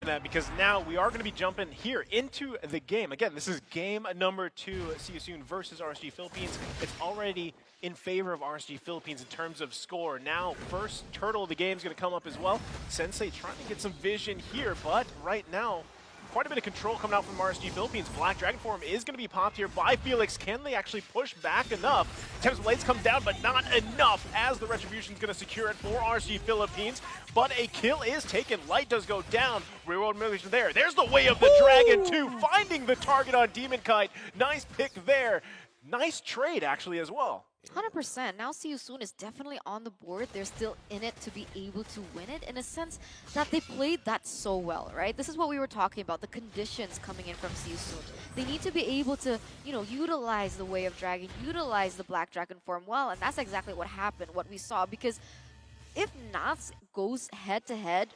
that because now we are going to be jumping here into the game. Again, this is game number 2, See You Soon versus RSG Philippines. It's already in favor of RSG Philippines in terms of score. Now, first turtle of the game is going to come up as well. Sensei trying to get some vision here, but right now, quite a bit of control coming out from RSG Philippines. Black Dragon Form is going to be popped here by Felix. Can they actually push back enough? Tempest Blades come down, but not enough as the Retribution is going to secure it for RSG Philippines. But a kill is taken. Light does go down. Real-world mission there. There's the way of the dragon, too. Finding the target on Demon Kite. Nice pick there. Nice trade, actually, as well. 100%. Now See You Soon is definitely on the board. They're still in it to be able to win it in a sense that they played that so well, right? This is what we were talking about, the conditions coming in from See You Soon. They need to be able to, utilize the Way of Dragon, utilize the Black Dragon form well, and that's exactly what happened, what we saw, because if Nas goes head-to-head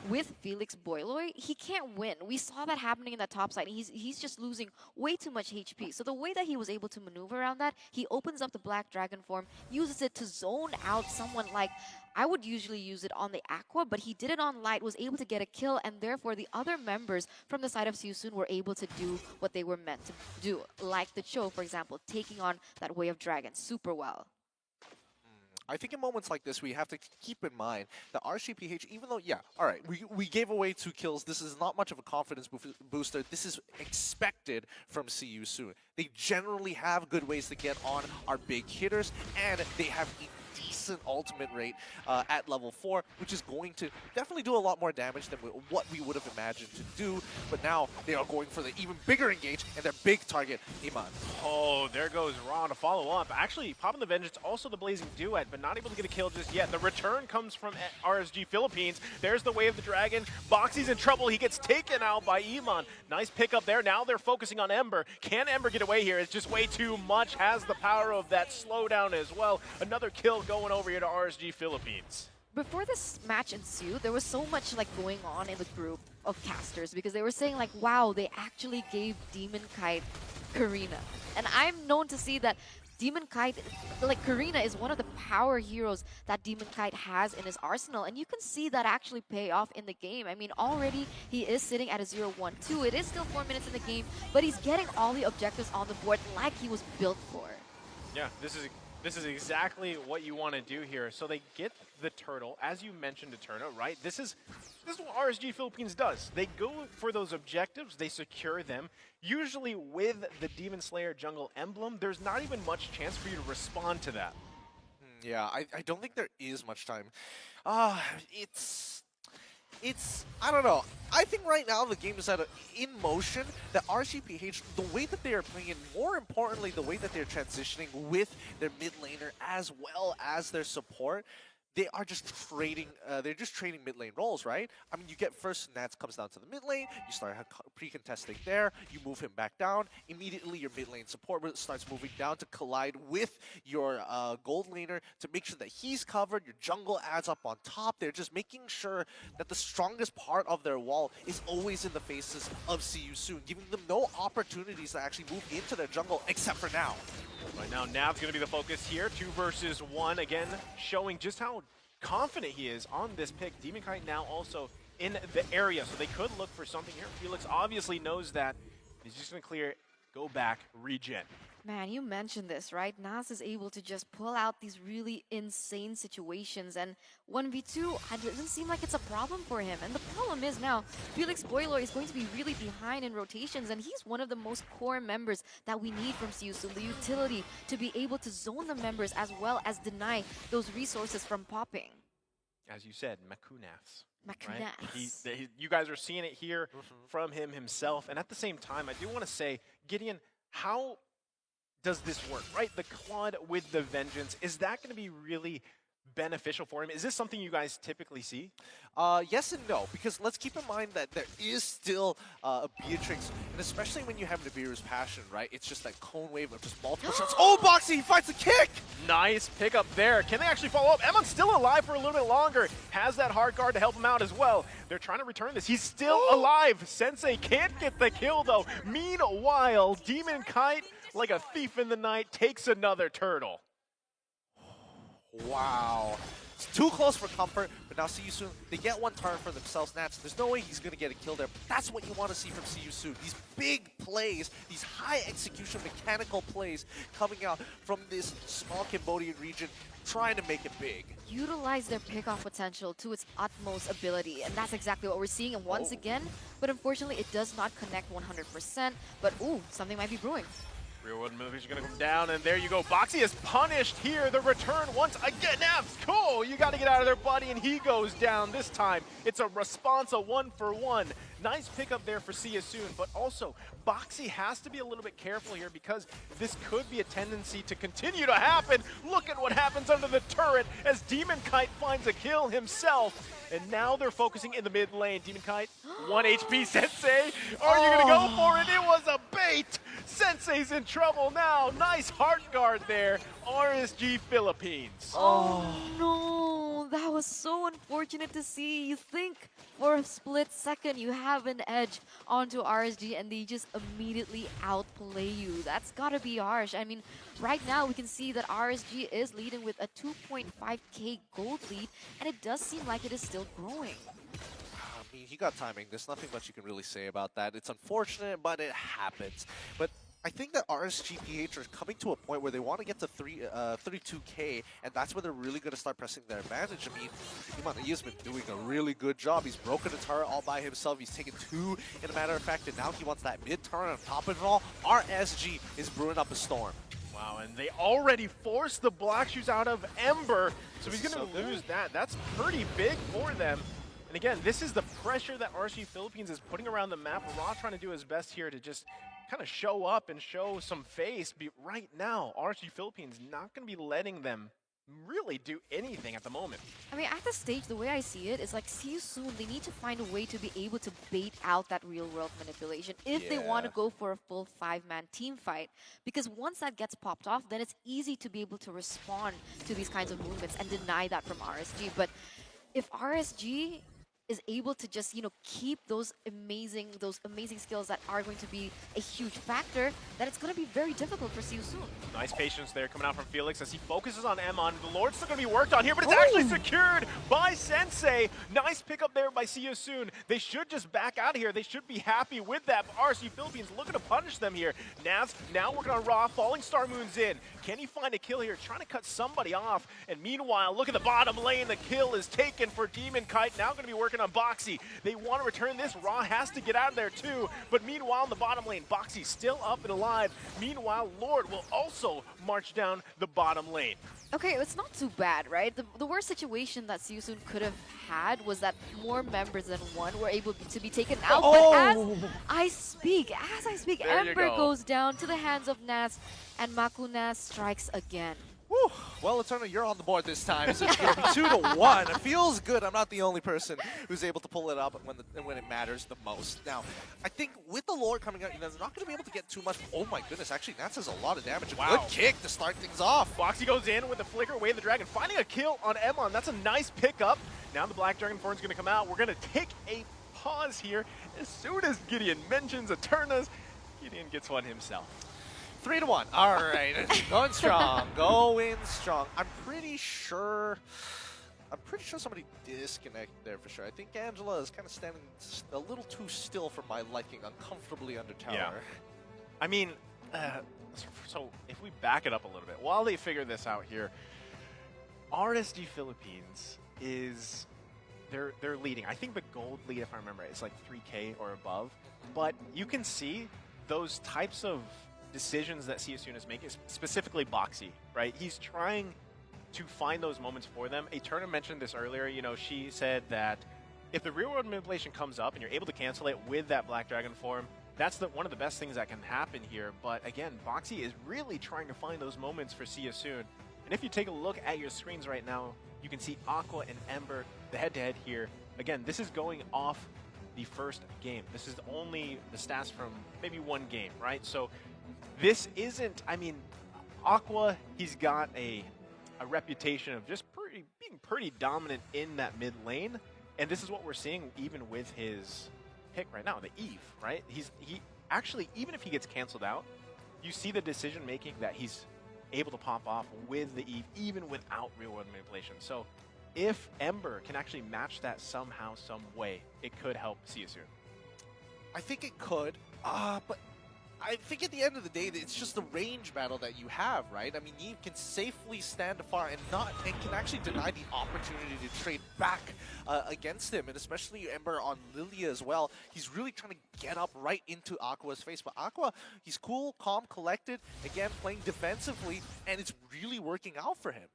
with Felix Boyloy, he can't win. We saw that happening in that top side. He's just losing way too much HP. So the way that he was able to maneuver around that, he opens up the Black Dragon form, uses it to zone out someone like, I would usually use it on the Aqua, but he did it on Light, was able to get a kill, and therefore the other members from the side of See You Soon were able to do what they were meant to do. Like the Cho, for example, taking on that Way of Dragon super well. I think in moments like this, we have to keep in mind that RSGPH, even though, yeah, all right, we gave away 2 kills. This is not much of a confidence booster. This is expected from See You Soon. They generally have good ways to get on our big hitters, and they have a decent ultimate rate at level 4, which is going to definitely do a lot more damage than what we would have imagined to do. But now they are going for the even bigger engage and their big target, Iman. Oh, there goes Ron to follow up. Actually, popping the Vengeance, also the Blazing Duet, but not able to get a kill just yet. The return comes from RSG Philippines. There's the Way of the Dragon. Boxy's in trouble. He gets taken out by Iman. Nice pickup there. Now they're focusing on Ember. Can Ember get away here? It's just way too much. Has the power of that slowdown as well. Another kill going over here to RSG Philippines. Before this match ensued, there was so much going on in the group of casters because they were saying wow, they actually gave Demon Kite Karina. And I'm known to see that Demon Kite, Karina is one of the power heroes that Demon Kite has in his arsenal, and you can see that actually pay off in the game. I mean, already he is sitting at a 0-1-2. It is still 4 minutes in the game, but he's getting all the objectives on the board like he was built for. Yeah, this is exactly what you want to do here. So they get the turtle, as you mentioned, Eterna, right? This is what RSG Philippines does. They go for those objectives, they secure them. Usually with the Demon Slayer jungle emblem, there's not even much chance for you to respond to that. Yeah, I don't think there is much time. It's I don't know. I think right now the game is in motion. That RSGPH, the way that they are playing it, more importantly, the way that they're transitioning with their mid laner as well as their support, they are just trading. They're just trading mid lane roles, right? I mean, you get first Nats comes down to the mid lane. You start pre-contesting there. You move him back down. Immediately, your mid lane support starts moving down to collide with your gold laner to make sure that he's covered. Your jungle adds up on top. They're just making sure that the strongest part of their wall is always in the faces of See You Soon, giving them no opportunities to actually move into their jungle except for now. Right now, Nav's going to be the focus here. 2 versus 1, again, showing just how confident he is on this pick. Demon Kite now also in the area, so they could look for something here. Felix obviously knows that. He's just going to clear it, go back, regen. Man, you mentioned this, right? Nas is able to just pull out these really insane situations, and 1v2, it doesn't seem like it's a problem for him. And the problem is now, Felix Boyloy is going to be really behind in rotations, and he's one of the most core members that we need from See You Soon, the utility to be able to zone the members as well as deny those resources from popping. As you said, Makunaths. Makunaths. Right? You guys are seeing it here from him himself. And at the same time, I do want to say, Gideon, how does this work, right? The Claude with the Vengeance, is that going to be really beneficial for him? Is this something you guys typically see? Yes and no, because let's keep in mind that there is still a Beatrix, and especially when you have Nibiru's Passion, right? It's just that cone wave of just multiple shots. Oh, Boxy, he finds a kick! Nice pickup there. Can they actually follow up? Emma's still alive for a little bit longer. Has that hard guard to help him out as well. They're trying to return this. He's still alive. Sensei can't get the kill, though. Meanwhile, Demon Kite, like a thief in the night, takes another turtle. Wow. It's too close for comfort, but now See You Soon, they get one turn for themselves. Nats, there's no way he's going to get a kill there. But that's what you want to see from See You Soon. These big plays, these high execution mechanical plays coming out from this small Cambodian region, trying to make it big. Utilize their pickoff potential to its utmost ability, and that's exactly what we're seeing. And once again, but unfortunately, it does not connect 100%. But ooh, something might be brewing. Real world movies are going to come down, and there you go. Boxy is punished here. The return once again. Navs, cool. You got to get out of there, buddy, and he goes down this time. It's a response, a 1-for-1. Nice pickup there for See You Soon, but also Boxy has to be a little bit careful here because this could be a tendency to continue to happen. Look at what happens under the turret as Demon Kite finds a kill himself. And now they're focusing in the mid lane. Demon Kite, 1 HP. Sensei, are you going to go for it? It was a bait. Sensei's in trouble now. Nice heart guard there. RSG Philippines. Oh no, that was so unfortunate to see. You think for a split second you have an edge onto RSG and they just immediately outplay you. That's gotta be harsh. I mean, right now we can see that RSG is leading with a 2.5k gold lead, and it does seem like it is still growing. I mean, he got timing. There's nothing much you can really say about that. It's unfortunate, but it happens. But I think that RSGPH are coming to a point where they want to get to 32k, and that's where they're really going to start pressing their advantage. I mean, Iman's been doing a really good job. He's broken the turret all by himself. He's taken 2, in a matter of fact, and now he wants that mid-turn on top of it all. RSG is brewing up a storm. Wow, and they already forced the Black Shoes out of Ember, so he's going to lose that. That's pretty big for them. And again, this is the pressure that RSG Philippines is putting around the map. Raw trying to do his best here to just kind of show up and show some face. But right now, RSG Philippines not going to be letting them really do anything at the moment. I mean, at this stage, the way I see it is like, See You Soon, they need to find a way to be able to bait out that real-world manipulation if they want to go for a full 5-man team fight. Because once that gets popped off, then it's easy to be able to respond to these kinds of movements and deny that from RSG. But if RSG is able to just, you know, keep those amazing skills that are going to be a huge factor, then it's going to be very difficult for See You Soon. Nice patience there coming out from Felix as he focuses on Emon. The Lord's still going to be worked on here, but it's actually secured by Sensei. Nice pickup there by See You Soon. They should just back out of here. They should be happy with that. But RSG Philippines looking to punish them here. Navs now working on Raw. Falling Star Moon's in. Can he find a kill here? Trying to cut somebody off. And meanwhile, look at the bottom lane. The kill is taken for Demon Kite. Now going to be working on Boxy. They want to return this. Raw has to get out of there too. But meanwhile, in the bottom lane, Boxy still up and alive. Meanwhile, Lord will also march down the bottom lane. Okay, it's not too bad, right? The worst situation that See You Soon could have had was that more members than one were able to be taken out. But as I speak, Ember goes down to the hands of Nas, and Makuna strikes again. Whew. Well, Eternal, you're on the board this time, so it's going to be 2-1. It feels good. I'm not the only person who's able to pull it up when it matters the most. Now, I think with the Lord coming out, you know, they're not going to be able to get too much. Oh my goodness, actually, Nats has a lot of damage. A good kick to start things off. Boxy goes in with the flicker, Way of the Dragon, finding a kill on Emon. That's a nice pickup. Now the Black Dragon Thorn's going to come out. We're going to take a pause here. As soon as Gideon mentions Eternas, Gideon gets one himself. 3-1. All right, going strong, going strong. I'm pretty sure somebody disconnected there for sure. I think Angela is kind of standing a little too still for my liking, uncomfortably under tower. Yeah. I mean, so if we back it up a little bit, while they figure this out here, RSG Philippines is they're leading. I think the gold lead, if I remember, is like 3K or above. But you can see those types of decisions that See You Soon is making, specifically Boxy, right? He's trying to find those moments for them. Eterna mentioned this earlier. You know, she said that if the real-world manipulation comes up and you're able to cancel it with that Black Dragon form, that's one of the best things that can happen here. But again, Boxy is really trying to find those moments for See You Soon. And if you take a look at your screens right now, you can see Aqua and Ember, the head-to-head here. Again, this is going off the first game. This is only the stats from maybe one game, right? So this isn't, I mean, Aqua, he's got a reputation of just being pretty dominant in that mid lane. And this is what we're seeing even with his pick right now, the Eve, right? He actually, even if he gets canceled out, you see the decision making that he's able to pop off with the Eve, even without real world manipulation. So if Ember can actually match that somehow, some way, it could help CSU. I think it could, but I think at the end of the day, it's just the range battle that you have, right? I mean, Neve can safely stand afar and can actually deny the opportunity to trade back against him, and especially Ember on Lilia as well. He's really trying to get up right into Aqua's face, but Aqua, he's cool, calm, collected, again, playing defensively, and it's really working out for him.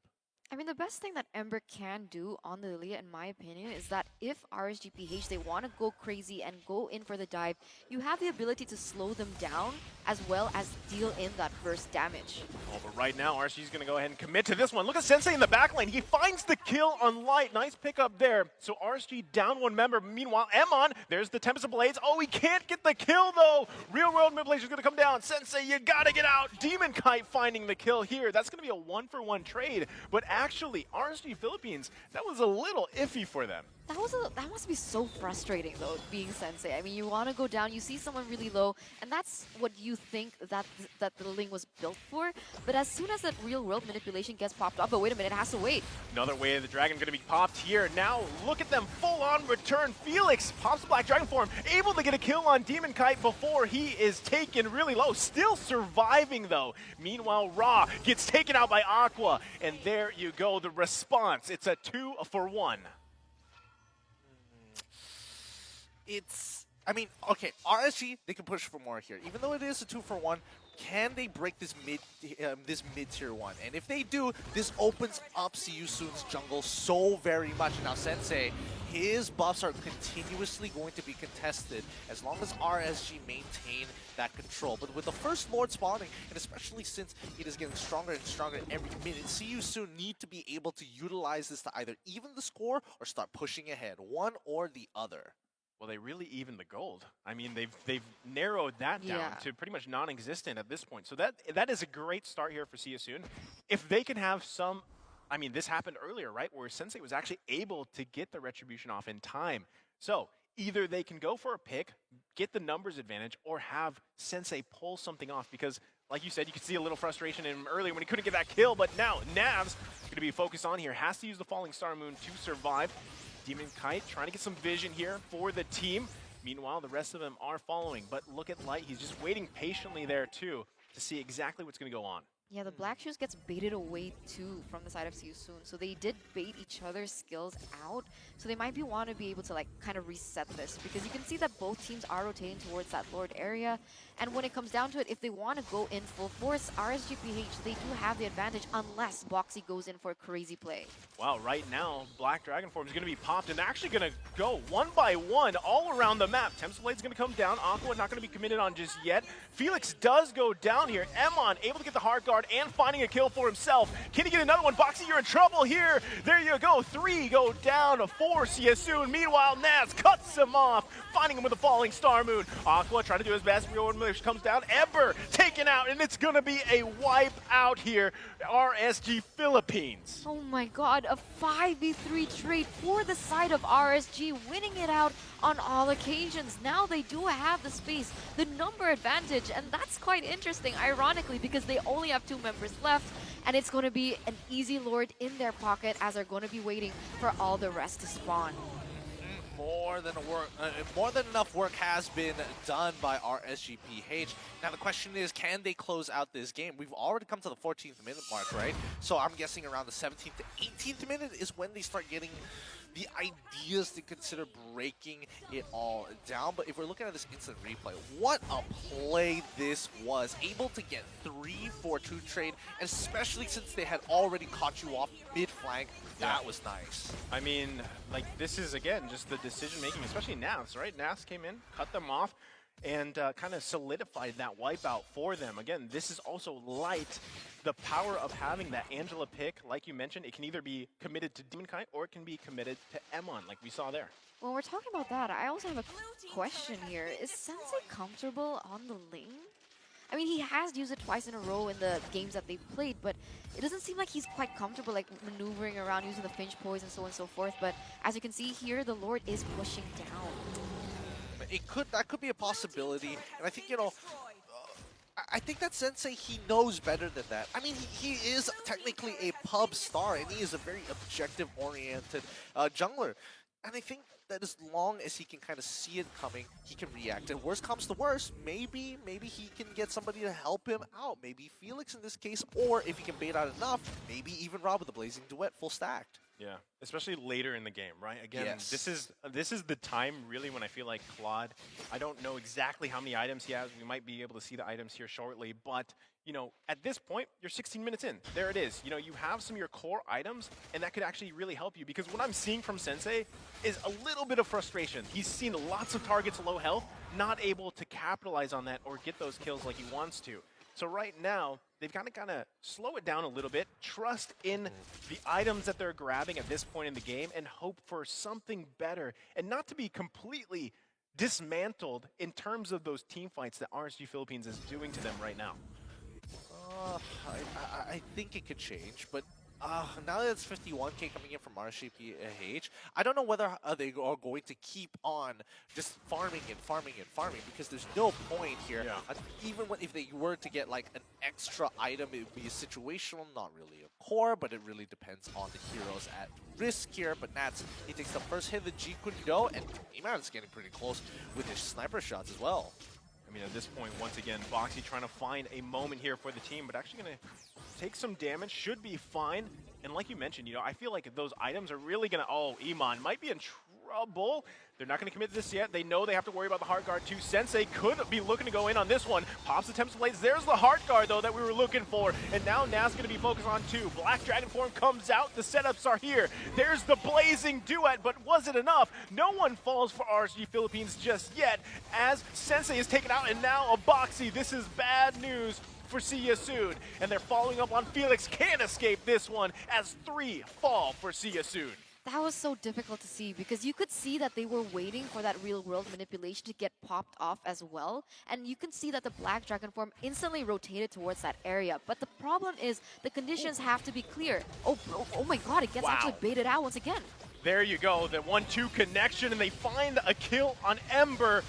I mean, the best thing that Ember can do on the Lilia, in my opinion, is that if RSGPH, they want to go crazy and go in for the dive, you have the ability to slow them down as well as deal in that burst damage. Oh, but right now, RSG's going to go ahead and commit to this one. Look at Sensei in the back lane. He finds the kill on Light. Nice pickup there. So RSG down one member. Meanwhile, Emon, there's the Tempest of Blades. Oh, he can't get the kill, though. Real World Manipulation's going to come down. Sensei, you got to get out. Demon Kite finding the kill here. That's going to be a 1-for-1 trade. But actually, RSG Philippines, that was a little iffy for them. That must be so frustrating, though, being Sensei. I mean, you want to go down, you see someone really low, and that's what you think that the Ling was built for. But as soon as that real world manipulation gets popped up, but wait a minute, it has to wait. Another Way of the Dragon going to be popped here. Now, look at them full-on return. Felix pops the Black Dragon form, able to get a kill on Demon Kite before he is taken really low. Still surviving, though. Meanwhile, Ra gets taken out by Aqua, and there you go, the response. It's a 2-for-1. I mean, okay, RSG, they can push for more here. Even though it is a 2-for-1, can they break this mid-tier one? And if they do, this opens up CU Soon's jungle so very much. Now, Sensei, his buffs are continuously going to be contested as long as RSG maintain that control. But with the first Lord spawning, and especially since it is getting stronger and stronger every minute, CU Soon need to be able to utilize this to either even the score or start pushing ahead, one or the other. Well, they really even the gold. I mean, they've narrowed that down to pretty much non-existent at this point. So that is a great start here for CSU. If they can have some, I mean, this happened earlier, right, where Sensei was actually able to get the retribution off in time. So either they can go for a pick, get the numbers advantage, or have Sensei pull something off. Because, like you said, you could see a little frustration in him earlier when he couldn't get that kill. But now Nav's going to be focused on here. Has to use the Falling Star Moon to survive. Demon Kite trying to get some vision here for the team. Meanwhile, the rest of them are following. But look at Light. He's just waiting patiently there, too, to see exactly what's going to go on. Yeah, the Black Shoes gets baited away too from the side of CU Soon. So they did bait each other's skills out. So they might want to be able to like kind of reset this, because you can see that both teams are rotating towards that Lord area. And when it comes down to it, if they want to go in full force, RSGPH, they do have the advantage unless Boxy goes in for a crazy play. Wow, right now, Black Dragon form is going to be popped, and they're actually going to go one by one all around the map. Tempest Blade's going to come down. Aqua not going to be committed on just yet. Felix does go down here. Emon able to get the hard guard and finding a kill for himself. Can he get another one? Boxy, you're in trouble here. There you go. 3 go down to 4 CSU. Meanwhile, Naz cuts him off, finding him with a Falling Star Moon. Aqua trying to do his best. Real World comes down. Ember taken out, and it's going to be a wipe out here. RSG Philippines. Oh my god, a 5v3 trade for the side of RSG, winning it out on all occasions. Now they do have the space, the number advantage, and that's quite interesting, ironically, because they only have 2 members left, and it's going to be an easy Lord in their pocket as they're going to be waiting for all the rest to spawn. More than enough work has been done by RSGPH. Now the question is, can they close out this game? We've already come to the 14th minute mark, right? So I'm guessing around the 17th to 18th minute is when they start getting the ideas to consider breaking it all down. But if we're looking at this instant replay, what a play this was. Able to get 3-4-2 trade, and especially since they had already caught you off mid-flank, that was nice. I mean, like, this is, again, just the decision-making, especially Nas, right? Nas came in, cut them off, and kind of solidified that wipeout for them. Again, this is also Light. The power of having that Angela pick, like you mentioned, it can either be committed to Demon Kite or it can be committed to Emon, like we saw there. When we're talking about that, I also have a question here. Is Sensei comfortable on the Ling? I mean, he has used it twice in a row in the games that they've played, but it doesn't seem like he's quite comfortable, like maneuvering around, using the Finch Poise and so on and so forth. But as you can see here, the Lord is pushing down. That could be a possibility, and I think, you know, I think that Sensei, he knows better than that. I mean, he is technically a pub star, and he is a very objective-oriented jungler. And I think that as long as he can kind of see it coming, he can react. And worst comes to worst, maybe he can get somebody to help him out. Maybe Felix in this case, or if he can bait out enough, maybe even Rob with the Blazing Duet full stacked. Yeah, especially later in the game, right? Again, Yes. this is the time really when I feel like Claude, I don't know exactly how many items he has. We might be able to see the items here shortly, but you know, at this point, you're 16 minutes in. There it is. You know, you have some of your core items, and that could actually really help you, because what I'm seeing from Sensei is a little bit of frustration. He's seen lots of targets low health, not able to capitalize on that or get those kills like he wants to. So right now, they've got to kind of slow it down a little bit, trust in the items that they're grabbing at this point in the game, and hope for something better, and not to be completely dismantled in terms of those team fights that RSG Philippines is doing to them right now. I think it could change, but now that it's 51K coming in from RSGPH, I don't know whether they are going to keep on just farming and farming and farming, because there's no point here. Yeah. Even if they were to get like an extra item, it would be situational, not really a core, but it really depends on the heroes at risk here. But Nats, he takes the first hit of the G Kundo, and Iman's getting pretty close with his sniper shots as well. I mean, at this point, once again, Boxy trying to find a moment here for the team, but actually going to take some damage, should be fine. And like you mentioned, you know, I feel like those items are really going to, oh, Iman might be in trouble. They're not going to commit to this yet. They know they have to worry about the Heart Guard too. Sensei could be looking to go in on this one. Pops attempts to blaze. There's the Heart Guard, though, that we were looking for. And now Nas going to be focused on two. Black Dragon form comes out. The setups are here. There's the Blazing Duet, but was it enough? No one falls for RSG Philippines just yet, as Sensei is taken out, and now a Boxy. This is bad news for See Ya Soon. And they're following up on Felix. Can't escape this one, as 3 fall for See Ya Soon. That was so difficult to see, because you could see that they were waiting for that real-world manipulation to get popped off as well. And you can see that the Black Dragon form instantly rotated towards that area. But the problem is the conditions have to be clear. Oh my god, it gets actually baited out once again. There you go, the 1-2 connection, and they find a kill on Ember.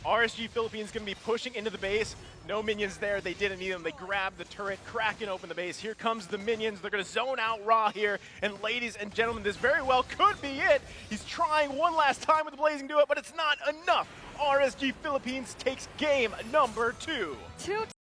RSG Philippines going to be pushing into the base. No minions there. They didn't need them. They grabbed the turret, cracking open the base. Here comes the minions. They're going to zone out Ra here. And ladies and gentlemen, this very well could be it. He's trying one last time with the Blazing Duet, but it's not enough. RSG Philippines takes game number 2.